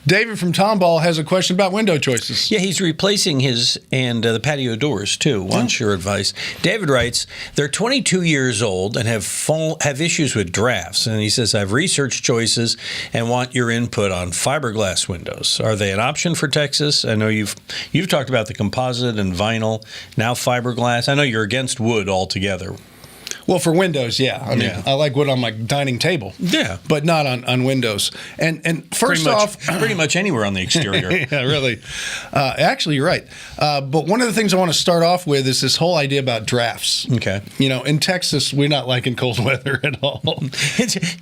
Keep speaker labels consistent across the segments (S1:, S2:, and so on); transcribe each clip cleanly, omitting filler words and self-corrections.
S1: David from Tomball has a question about window choices.
S2: Yeah, he's replacing his and the patio doors, too. Wants your advice. David writes, they're 22 years old and have issues with drafts. And he says, I've researched choices and want your input on fiberglass windows. Are they an option for Texas? I know you've talked about the composite and vinyl, now fiberglass. I know you're against wood altogether.
S1: Well, for windows, yeah. I mean, I like wood on my dining table.
S2: Yeah.
S1: But not on windows. And first off...
S2: pretty much anywhere on the exterior.
S1: Yeah, really. Actually, you're right. But one of the things I want to start off with is this whole idea about drafts.
S2: Okay.
S1: You know, in Texas, we're not liking cold weather at all.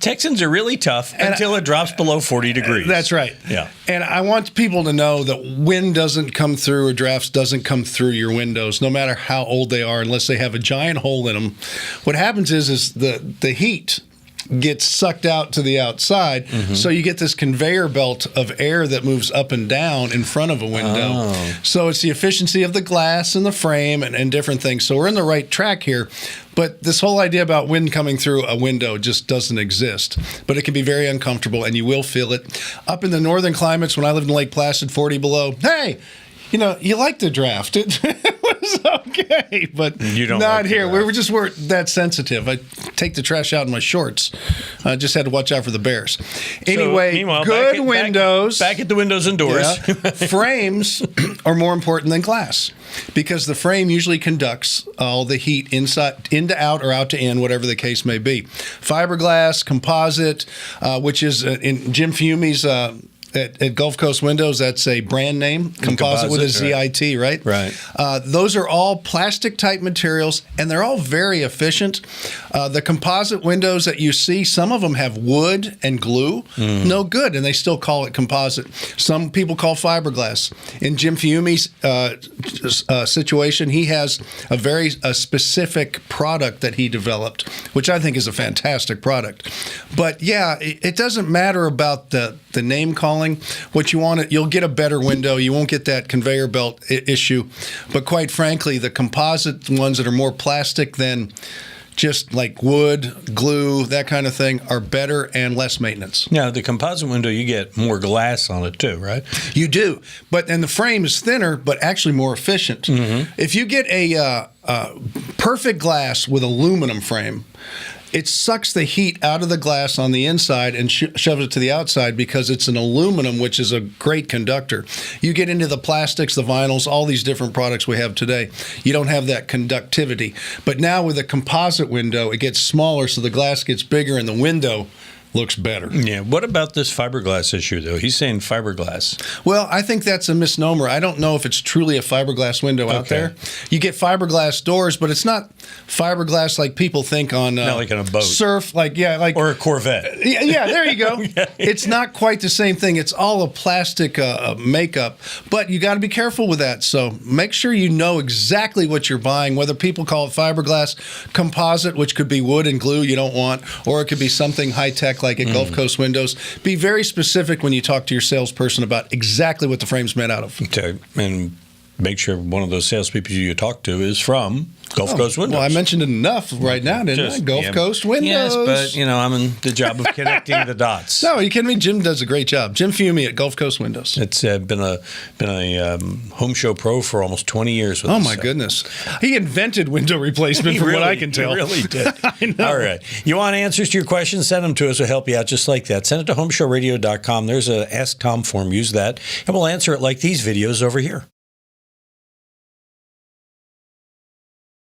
S2: Texans are really tough until it drops below 40 degrees.
S1: That's right.
S2: Yeah.
S1: And I want people to know that wind doesn't come through or drafts doesn't come through your windows, no matter how old they are, unless they have a giant hole in them. What happens is the heat gets sucked out to the outside, so you get this conveyor belt of air that moves up and down in front of a window. Oh. So it's the efficiency of the glass and the frame and different things. So we're in the right track here. But this whole idea about wind coming through a window just doesn't exist. But it can be very uncomfortable, and you will feel it. Up in the northern climates, when I lived in Lake Placid, 40 below, hey, you know, you like the draft. It was okay, but
S2: you don't
S1: not
S2: like
S1: here. We weren't that sensitive. I take the trash out in my shorts. I just had to watch out for the bears. Anyway,
S2: so,
S1: good windows.
S2: Back at the windows and doors.
S1: Yeah. Frames are more important than glass because the frame usually conducts all the heat inside, into out, or out to in, whatever the case may be. Fiberglass, composite, which is in Jim Fiume's at Gulf Coast Windows, that's a brand name, composite with a ZIT, right?
S2: Right.
S1: Those are all plastic-type materials, and they're all very efficient. The composite windows that you see, some of them have wood and glue. No good, and they still call it composite. Some people call fiberglass. In Jim Fiume's situation, he has a very specific product that he developed, which I think is a fantastic product. But, yeah, it doesn't matter about the name calling. What you want, you'll get a better window. You won't get that conveyor belt issue. But quite frankly, the composite ones that are more plastic than just like wood, glue, that kind of thing, are better and less maintenance.
S2: Now, the composite window, you get more glass on it too, right?
S1: You do. And the frame is thinner, but actually more efficient. If you get a perfect glass with aluminum frame, it sucks the heat out of the glass on the inside and shoves it to the outside because it's an aluminum, which is a great conductor. You get into the plastics, the vinyls, all these different products we have today, you don't have that conductivity. But now with a composite window, it gets smaller, so the glass gets bigger and the window looks better.
S2: Yeah. What about this fiberglass issue, though? He's saying fiberglass.
S1: Well, I think that's a misnomer. I don't know if it's truly a fiberglass window out there. You get fiberglass doors, but it's not fiberglass like people think on
S2: not like on a boat.
S1: Surf, like or
S2: a Corvette.
S1: Yeah, there you go. It's not quite the same thing. It's all a plastic makeup, but you got to be careful with that. So make sure you know exactly what you're buying, whether people call it fiberglass, composite, which could be wood and glue you don't want, or it could be something high-tech like at Gulf Coast Windows. Be very specific when you talk to your salesperson about exactly what the frame's made out of.
S2: Okay, and make sure one of those salespeople you talk to is from Gulf Coast Windows.
S1: Well, I mentioned it enough right now, didn't I? Gulf Coast Windows.
S2: Yes, but, I'm in the job of connecting the dots.
S1: No, are you kidding me? Jim does a great job. Jim Fiume at Gulf Coast Windows.
S2: It's been a Home Show Pro for almost 20 years with us.
S1: Oh, my goodness. He invented window replacement from what I can tell.
S2: He really did.
S1: I know.
S2: All right. You want answers to your questions? Send them to us. We'll help you out just like that. Send it to HomeShowRadio.com. There's a Ask Tom form. Use that, and we'll answer it like these videos over here.